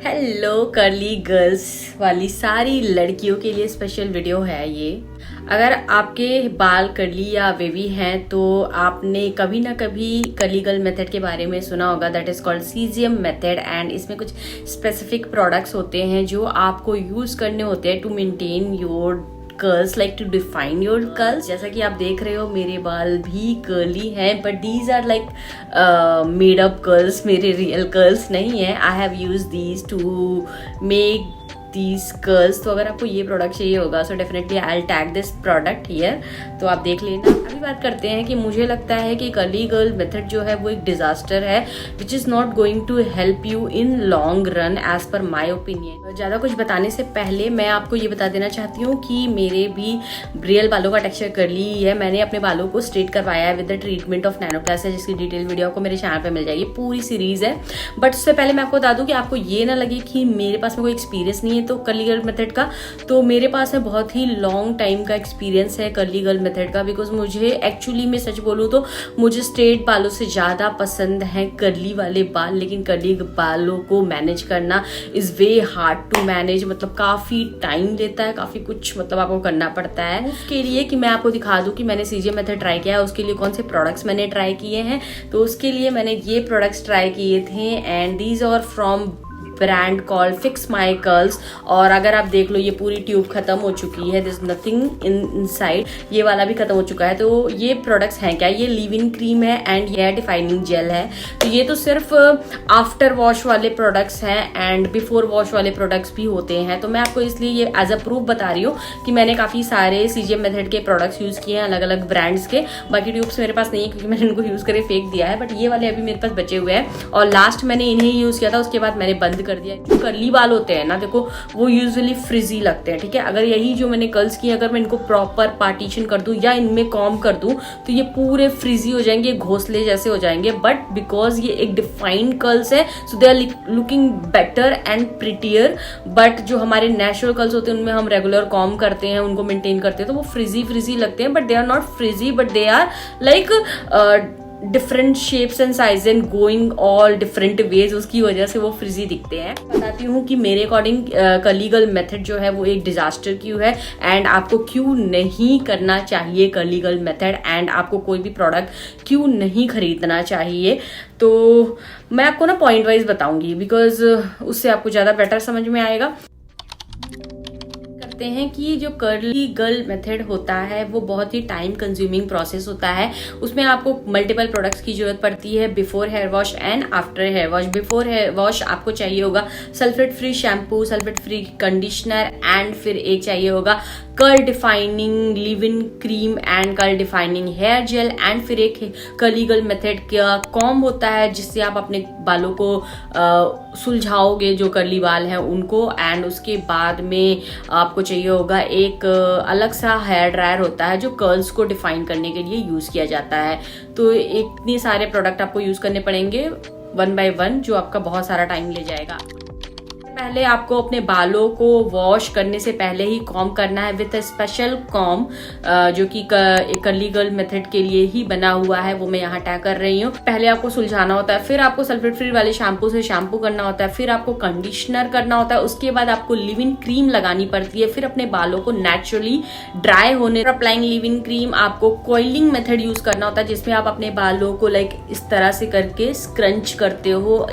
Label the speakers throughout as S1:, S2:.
S1: Hello curly girls वाली सारी लड़कियों के लिए स्पेशल वीडियो है ये। अगर आपके बाल कर्ली या वेवी हैं तो आपने कभी ना कभी कर्ली गर्ल मेथड के बारे में सुना होगा, that is called caesium method. And इसमें कुछ स्पेसिफिक प्रोडक्ट्स होते हैं जो आपको यूज करने होते हैं to maintain your curls, like to define your curls. जैसा कि आप देख रहे हो मेरे बाल भी कर्ली हैं, but these are like made up curls, मेरे रियल कर्ल्स नहीं है। I have use these to make these curls. तो अगर आपको ये प्रोडक्ट चाहिए होगा so definitely I will tag this product here, तो आप देख लेना। अभी बात करते हैं कि मुझे लगता है कि कर्ली गर्ल मेथड जो है वो एक डिजास्टर है which is not going to help you in long run as per my opinion. ज्यादा कुछ बताने से पहले मैं आपको ये बता देना चाहती हूँ कि मेरे भी रियल बालों का टेक्सचर कर्ली ही है। मैंने अपने बालों को स्ट्रेट करवाया है विद द ट्रीटमेंट ऑफ नैनोप्लास्ट है, जिसकी डिटेल वीडियो आपको मेरे चैनल पे मिल जाएगी, पूरी सीरीज है। बट उससे पहले मैं आपको बता दूं कि आपको ये ना लगे कि मेरे पास में कोई एक्सपीरियंस नहीं है तो कर्ली गर्ल मेथड का। तो मेरे पास है बहुत ही लॉन्ग टाइम का एक्सपीरियंस है कर्ली गर्ल मेथड का, बिकॉज मुझे एक्चुअली मैं सच बोलूँ तो मुझे स्ट्रेट बालों से ज़्यादा पसंद है कर्ली वाले बाल। लेकिन कर्ली बालों को मैनेज करना is way hard to manage, मतलब काफ़ी टाइम लेता है, काफ़ी कुछ मतलब आपको करना पड़ता है। उसके लिए कि मैं आपको दिखा दूँ कि मैंने सीजियम मेथड ट्राई किया है, उसके लिए कौन से प्रोडक्ट्स मैंने ट्राई किए हैं। तो उसके लिए मैंने ये प्रोडक्ट्स ट्राई किए थे and these are from brand called fix my curls. और अगर आप देख लो ये पूरी ट्यूब खत्म हो चुकी है, दिस नथिंग इनसाइड, ये वाला भी खत्म हो चुका है। तो ये प्रोडक्ट्स हैं क्या, ये लिव इन क्रीम है एंड हेयर डिफाइनिंग जेल है। तो ये तो सिर्फ आफ्टर वॉश वाले प्रोडक्ट्स हैं एंड बिफोर वॉश वाले प्रोडक्ट्स भी होते हैं। तो मैं आपको इसलिए ये एज अ प्रूफ बता रही हूँ कि मैंने काफ़ी सारे सीजियम मेथड के प्रोडक्ट्स यूज़ किए हैं अलग अलग ब्रांड्स के। बाकी ट्यूब्स मेरे पास नहीं है क्योंकि मैंने इनको यूज़ करके फेंक दिया है, बट ये वाले अभी मेरे पास बचे हुए हैं और लास्ट मैंने इन्हें यूज़ किया था, उसके बाद मैंने बंद कर दिया। जो कर्ली बाल होते हैं ना, देखो वो यूजुअली फ्रिजी लगते हैं, ठीक है। अगर यही जो मैंने कर्ल्स किए अगर मैं इनको प्रॉपर पार्टीशन कर दूं या इनमें कॉम कर दूं तो ये पूरे फ्रिजी हो जाएंगे, घोंसले जैसे हो जाएंगे। बट बिकॉज ये एक डिफाइंड कर्ल्स है so they are looking better and prettier. But जो हमारे नेचुरल कर्ल्स होते हैं उनमें हम रेगुलर कॉम करते हैं, उनको मेंटेन करते हैं, तो वो फ्रिजी लगते हैं। But they are not frizzy, but they are like different shapes and size and going all different ways, उसकी वजह से वो फ्रिजी दिखते हैं। बताती हूँ कि मेरे अकॉर्डिंग कर्ली गर्ल मेथड जो है वो एक डिजास्टर क्यों है एंड आपको क्यों नहीं करना चाहिए कर्ली गर्ल मेथड एंड आपको कोई भी प्रोडक्ट क्यों नहीं खरीदना चाहिए। तो मैं आपको ना पॉइंट वाइज बताऊंगी बिकॉज उससे आपको ज़्यादा बेटर समझ में आएगा। हैं कि जो कर्ली गर्ल मेथड होता है वो बहुत ही टाइम कंज्यूमिंग प्रोसेस होता है। उसमें आपको मल्टीपल प्रोडक्ट्स की जरूरत पड़ती है before hair wash and after hair wash. Before hair wash आपको चाहिए होगा sulphate free shampoo, sulphate free conditioner and फिर एक चाहिए होगा curl defining leave in cream and curl defining hair gel and फिर एक कर्ली गर्ल मेथड का कॉम्ब होता है जिससे आप अपने बालों को सुलझाओगे, जो कर्ली बाल हैं उनको। एंड उसके बाद में आपको चाहिए होगा एक अलग सा हेयर ड्रायर होता है जो कर्ल्स को डिफाइन करने के लिए यूज किया जाता है। तो इतने सारे प्रोडक्ट आपको यूज करने पड़ेंगे वन बाय वन, जो आपका बहुत सारा टाइम ले जाएगा। पहले आपको अपने बालों को वॉश करने से पहले ही कॉम करना है विद अ स्पेशल कॉम जो कि कर्ली गर्ल मेथड के लिए ही बना हुआ है, वो मैं यहाँ टैग कर रही हूँ। पहले आपको सुलझाना होता है, फिर आपको सल्फेट फ्री वाले शैम्पू से शैम्पू करना होता है, फिर आपको कंडीशनर करना होता है, उसके बाद आपको लिव इन क्रीम लगानी पड़ती है, फिर अपने बालों को नेचुरली ड्राई होने अप्लाइंग लिव इन क्रीम आपको कॉइलिंग मेथड यूज करना होता है जिसमें आप अपने बालों को लाइक इस तरह से करके स्क्रंच करते हो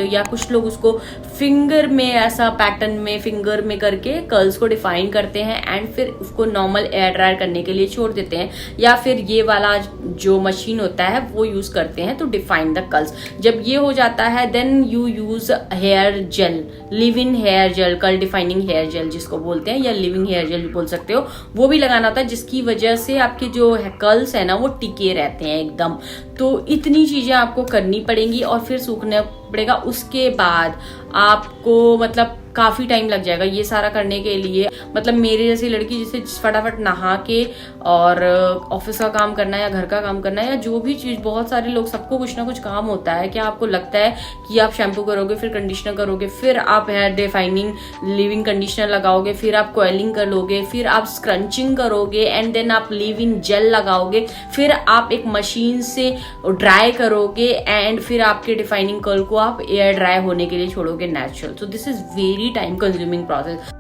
S1: या कुछ लोग उसको फिंगर में ऐसा पैटर्न में फिंगर में करके कर्ल्स को डिफाइन करते हैं एंड फिर उसको नॉर्मल एयर ड्रायर करने के लिए छोड़ देते हैं, या फिर ये वाला जो मशीन होता है वो यूज करते हैं टू डिफाइन द कर्ल्स। जब ये हो जाता है then you use hair gel, leave in hair gel, curl defining hair gel जिसको बोलते हैं, या लिविंग हेयर जेल बोल सकते हो, वो भी लगाना होता है जिसकी वजह से आपके जो कर्ल्स है ना वो टिके रहते हैं एकदम। तो इतनी चीजें आपको करनी पड़ेंगी और फिर सूखना पड़ेगा। उसके बाद आपको मतलब काफ़ी टाइम लग जाएगा ये सारा करने के लिए। मतलब मेरे जैसी लड़की जिसे फटाफट नहा के और ऑफिस का काम करना है या घर का काम करना है या जो भी चीज़, बहुत सारे लोग, सबको कुछ ना कुछ काम होता है। क्या आपको लगता है कि आप शैम्पू करोगे, फिर कंडीशनर करोगे, फिर आप हेयर डिफाइनिंग लीविंग कंडीशनर लगाओगे, फिर आप कॉइलिंग कर लोगे, फिर आप स्क्रंचिंग करोगे एंड देन आप लीविंग जेल लगाओगे, फिर आप एक मशीन से ड्राई करोगे एंड फिर आपके डिफाइनिंग कर्ल को आप एयर ड्राई होने के लिए छोड़ोगे natural. So this is very time consuming process.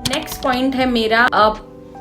S1: Next point है मेरा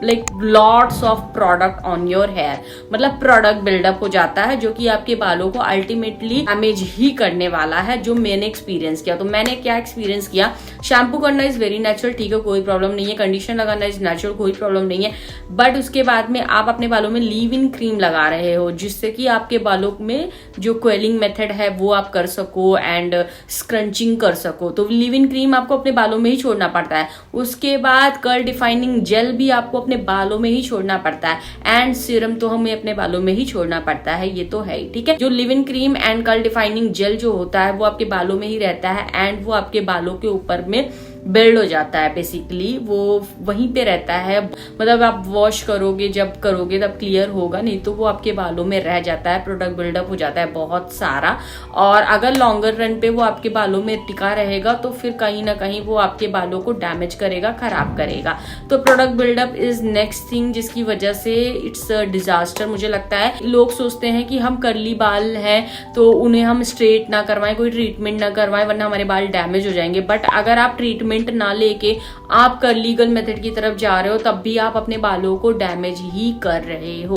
S1: like lots of product on your hair, मतलब प्रोडक्ट बिल्डअप हो जाता है जो कि आपके बालों को अल्टीमेटली डैमेज ही करने वाला है, जो मैंने एक्सपीरियंस किया। तो मैंने क्या एक्सपीरियंस किया, शैम्पू करना इज वेरी नेचुरल, ठीक है, कोई प्रॉब्लम नहीं है, कंडीशनर लगाना इज नेचुरल, कोई प्रॉब्लम नहीं है, बट उसके बाद में आप अपने बालों में लीव इन क्रीम लगा रहे हो जिससे कि आपके बालों में जो कोयलिंग मेथड है वो आप कर सको एंड स्क्रंचिंग कर सको। तो लीव इन क्रीम आपको अपने बालों में ही छोड़ना पड़ता है। उसके बाद कर्ल डिफाइनिंग जेल भी आपको अपने बालों में ही छोड़ना पड़ता है एंड सीरम तो हमें अपने बालों में ही छोड़ना पड़ता है, ये तो है ही, ठीक है। जो leave in cream and curl defining gel जो होता है वो आपके बालों में ही रहता है एंड वो आपके बालों के ऊपर में बिल्ड हो जाता है, बेसिकली वो वहीं पे रहता है। मतलब आप वॉश करोगे, जब करोगे तब क्लियर होगा, नहीं तो वो आपके बालों में रह जाता है, प्रोडक्ट बिल्डअप हो जाता है बहुत सारा। और अगर लॉन्गर रन पे वो आपके बालों में टिका रहेगा तो फिर कहीं ना कहीं वो आपके बालों को डैमेज करेगा, खराब करेगा। तो product buildup is next thing जिसकी वजह से इट्स अ डिजास्टर। मुझे लगता है लोग सोचते हैं कि हम कर्ली बाल हैं तो उन्हें हम स्ट्रेट ना करवाएं, कोई ट्रीटमेंट ना करवाएं वरना हमारे बाल डैमेज हो जाएंगे। बट अगर आप ट्रीटमेंट ना लेके आप कर लीगल मेथड की तरफ जा रहे हो तब भी आप अपने बालों को डैमेज ही कर रहे हो।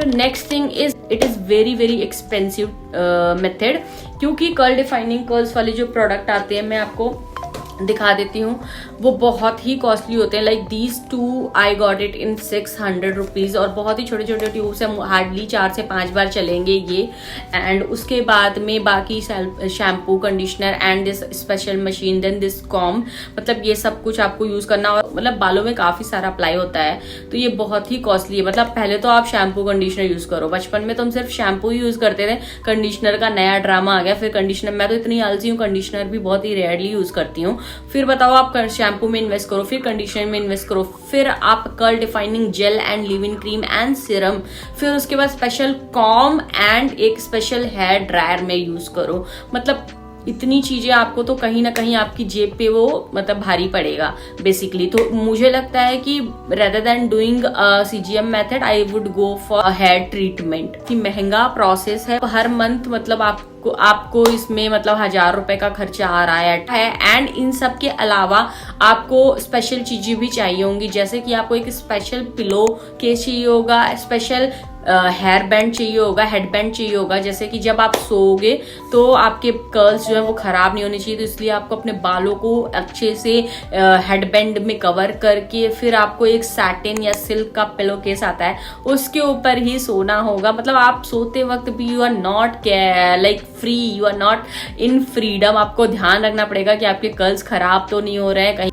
S1: Next thing is it is very very expensive method, क्योंकि कर्ल डिफाइनिंग कर्ल्स वाले जो प्रोडक्ट आते हैं मैं आपको दिखा देती हूँ, वो बहुत ही कॉस्टली होते हैं। Like these two I got it in 600 rupees और बहुत ही छोटे छोटे ट्यूब्स हैं, हार्डली 4 से 5 बार चलेंगे ये। एंड उसके बाद में बाकी shampoo, conditioner and this special machine, then this comb, मतलब ये सब कुछ आपको यूज करना और मतलब बालों में काफी सारा अप्लाई होता है, तो ये बहुत ही कॉस्टली है। मतलब पहले तो आप शैम्पू कंडीशनर यूज करो, बचपन में तो हम सिर्फ शैम्पू ही यूज करते थे, कंडीशनर का नया ड्रामा आ गया, फिर कंडीशनर, मैं तो इतनी आलसी हूँ कंडीशनर भी बहुत ही रेयरली यूज करती हूँ। फिर बताओ आप शैम्पू में इन्वेस्ट करो, फिर कंडीशनर में इन्वेस्ट करो, फिर आप curl defining gel and leave in cream and serum, फिर उसके बाद स्पेशल कॉम एंड एक स्पेशल हेयर ड्रायर में यूज करो। मतलब इतनी चीजें आपको तो कहीं ना कहीं आपकी जेब पे वो मतलब भारी पड़ेगा बेसिकली। तो मुझे लगता है कि rather than doing CGM method I would go for hair treatment. कि महंगा प्रोसेस है, हर मंथ मतलब आपको इसमें मतलब 1000 रुपए का खर्चा आ रहा है एंड इन सब के अलावा आपको स्पेशल चीजें भी चाहिए होंगी, जैसे कि आपको एक स्पेशल पिलो केस चाहिए होगा, स्पेशल हेयर बैंड चाहिए होगा, हेड बैंड चाहिए होगा, जैसे कि जब आप सोओगे तो आपके कर्ल्स जो है वो खराब नहीं होने चाहिए, तो इसलिए आपको अपने बालों को अच्छे से हेड बैंड में कवर करके फिर आपको एक सैटिन या सिल्क का पिलो केस आता है उसके ऊपर ही सोना होगा। मतलब आप सोते वक्त भी you are not like free, you are not in freedom. आपको ध्यान रखना पड़ेगा कि आपके कर्ल्स खराब तो नहीं हो रहे हैं कहीं।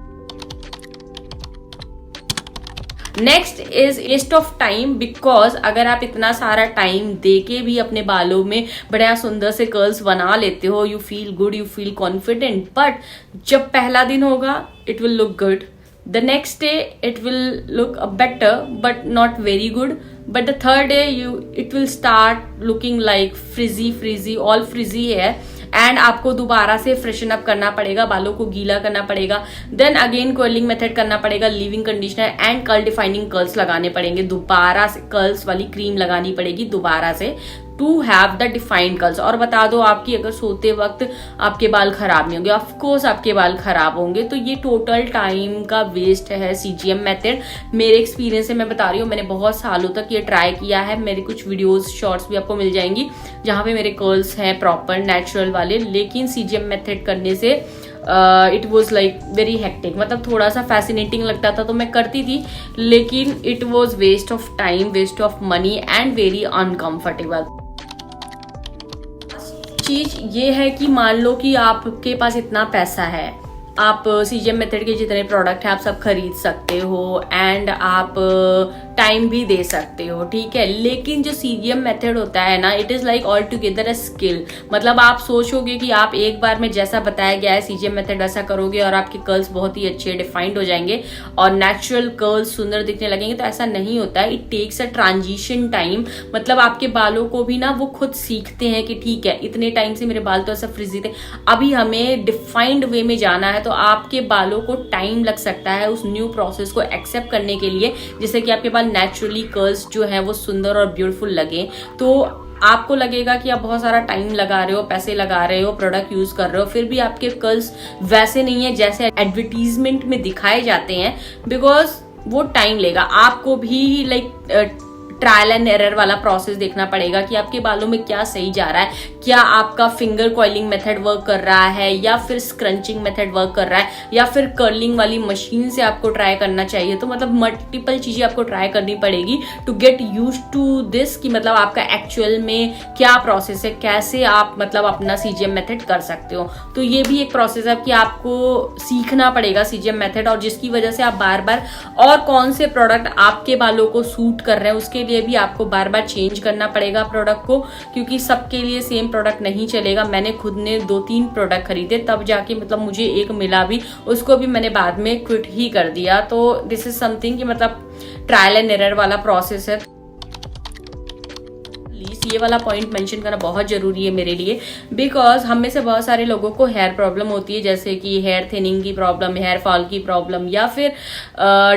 S1: Next is waste of time, because अगर आप इतना सारा टाइम देके भी अपने बालों में बड़ा सुंदर से कर्ल्स बना लेते हो, you feel good, you feel confident, but जब पहला दिन होगा it will look good, the next day it will look better but not very good, but the third day it will start looking like frizzy all frizzy hair and आपको दोबारा से freshen up करना पड़ेगा, बालों को गीला करना पड़ेगा, देन अगेन कर्लिंग मेथड करना पड़ेगा, leaving conditioner and curl defining curls लगाने पड़ेंगे, दोबारा से कर्ल्स वाली क्रीम लगानी पड़ेगी दोबारा से to have the defined curls. और बता दो आपकी अगर सोते वक्त आपके बाल खराब नहीं होंगे, ऑफ कोर्स आपके बाल खराब होंगे, तो ये टोटल टाइम का वेस्ट है CGM मेथड। मेरे एक्सपीरियंस से मैं बता रही हूँ, मैंने बहुत सालों तक ये ट्राई किया है, मेरी कुछ वीडियोस शॉर्ट्स भी आपको मिल जाएंगी जहाँ पे मेरे कर्ल्स हैं प्रॉपर नेचुरल वाले, लेकिन CGM मेथड करने से it was like very hectic, मतलब थोड़ा सा फैसिनेटिंग लगता था तो मैं करती थी, लेकिन it was waste of time, waste of money and very uncomfortable. चीज ये है कि मान लो कि आपके पास इतना पैसा है, आप CGM मेथड के जितने प्रोडक्ट हैं आप सब खरीद सकते हो एंड आप टाइम भी दे सकते हो, ठीक है। लेकिन जो सीजीएम मेथड होता है ना, it is like all together a skill. मतलब आप सोचोगे कि आप एक बार में जैसा बताया गया है सीजीएम मेथड वैसा करोगे और आपके कर्ल्स बहुत ही अच्छे डिफाइंड हो जाएंगे और नेचुरल कर्ल्स सुंदर दिखने लगेंगे, तो ऐसा नहीं होता है। It takes a transition time. मतलब आपके बालों को भी ना वो खुद सीखते हैं कि ठीक है, इतने टाइम से मेरे बाल तो ऐसा फ्रिजी थे, अभी हमें डिफाइंड वे में जाना है। तो आपके बालों को टाइम लग सकता है उस न्यू प्रोसेस को एक्सेप्ट करने के लिए, जिससे कि आपके बाल नेचुरली कर्ल्स जो है वो सुंदर और ब्यूटीफुल लगे। तो आपको लगेगा कि आप बहुत सारा टाइम लगा रहे हो, पैसे लगा रहे हो, प्रोडक्ट यूज कर रहे हो, फिर भी आपके कर्ल्स वैसे नहीं है जैसे एडवर्टीजमेंट में दिखाए जाते हैं, बिकॉज वो टाइम लेगा। आपको भी लाइक ट्रायल एंड एरर वाला प्रोसेस देखना पड़ेगा कि आपके बालों में क्या सही जा रहा है, क्या आपका फिंगर कॉइलिंग मेथड वर्क कर रहा है या फिर स्क्रंचिंग मेथड वर्क कर रहा है या फिर कर्लिंग वाली मशीन से आपको ट्राई करना चाहिए। तो मतलब मल्टीपल चीजें आपको ट्राई करनी पड़ेगी to get used to this, कि मतलब आपका एक्चुअल में क्या प्रोसेस है, कैसे आप मतलब अपना सीजीएम मेथड कर सकते हो। तो ये भी एक प्रोसेस है कि आपको सीखना पड़ेगा सीजीएम मेथड, और जिसकी वजह से आप बार बार और कौन से प्रोडक्ट आपके बालों को सूट कर रहे हैं उसके लिए भी आपको बार बार चेंज करना पड़ेगा प्रोडक्ट को, क्योंकि सबके लिए सेम प्रोडक्ट नहीं चलेगा। मैंने खुद ने 2-3 प्रोडक्ट खरीदे, तब जाके मतलब मुझे एक मिला भी, उसको भी मैंने बाद में क्विट ही कर दिया। तो दिस इज समथिंग कि मतलब ट्रायल एंड एरर वाला प्रोसेस है। ये वाला पॉइंट मेंशन करना बहुत जरूरी है मेरे लिए, बिकॉज हम में से बहुत सारे लोगों को हेयर प्रॉब्लम होती है, जैसे कि हेयर थिनिंग की प्रॉब्लम, हेयर फॉल की प्रॉब्लम, या फिर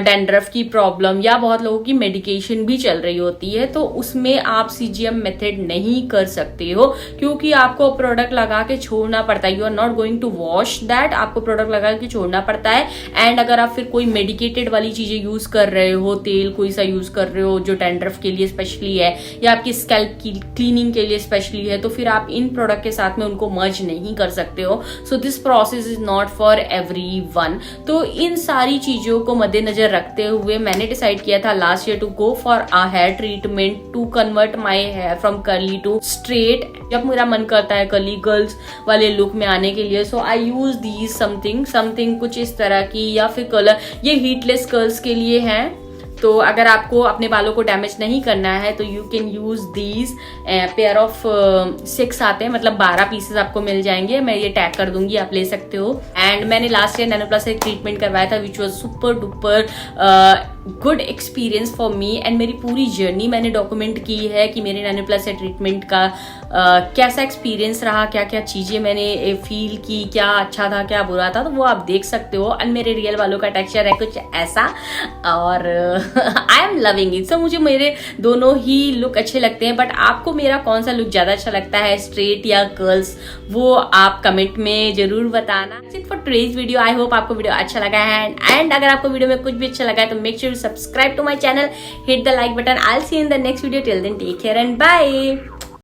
S1: डैंड्रफ की प्रॉब्लम, या बहुत लोगों की मेडिकेशन भी चल रही होती है। तो उसमें आप सीजीएम मेथड नहीं कर सकते हो, क्योंकि आपको प्रोडक्ट लगा के छोड़ना पड़ता है। You are not going to wash that, आपको प्रोडक्ट लगा के छोड़ना पड़ता है। एंड अगर आप फिर कोई मेडिकेटेड वाली चीजें यूज कर रहे हो, तेल कोई सा यूज कर रहे हो जो डैंड्रफ के लिए स्पेशली है या आपकी स्कैल्प की क्लीनिंग के लिए स्पेशली है, तो फिर आप इन प्रोडक्ट के साथ में उनको मर्ज नहीं कर सकते हो। So this process is not for everyone. तो इन सारी चीजों को मद्देनजर रखते हुए मैंने डिसाइड किया था last year to go for a hair treatment to convert my hair from curly to straight, जब मेरा मन करता है कर्ली गर्ल्स वाले लुक में आने के लिए। सो आई यूज दीज समथिंग कुछ इस तरह की, या फिर कलर, ये हीटलेस कर्ल्स के लिए है। तो अगर आपको अपने बालों को डैमेज नहीं करना है तो you can use these pair of 6 आते हैं, मतलब 12 पीसेस आपको मिल जाएंगे। मैं ये टैग कर दूंगी, आप ले सकते हो। एंड मैंने लास्ट ईयर नैनोप्लस से ट्रीटमेंट करवाया था which was super duper good experience for me. And मेरी पूरी जर्नी मैंने डॉक्यूमेंट की है कि मेरे नैनोप्लस से ट्रीटमेंट का कैसा एक्सपीरियंस रहा, क्या क्या चीजें मैंने फील की, क्या अच्छा था क्या बुरा था, तो वो आप देख सकते हो। एंड मेरे रियल बालों का टेक्सचर है कुछ ऐसा, और आई एम लविंग इट। सो मुझे मेरे दोनों ही लुक अच्छे लगते हैं, बट आपको मेरा कौन सा लुक ज्यादा अच्छा लगता है, स्ट्रेट या कर्ल्स, वो आप कमेंट में जरूर बताना। For today's video, I hope आपको वीडियो अच्छा लगा है। एंड अगर आपको वीडियो में कुछ भी अच्छा लगा है तो make sure to subscribe to my channel, hit the like button. I will see you in the next video. Till then take care and bye.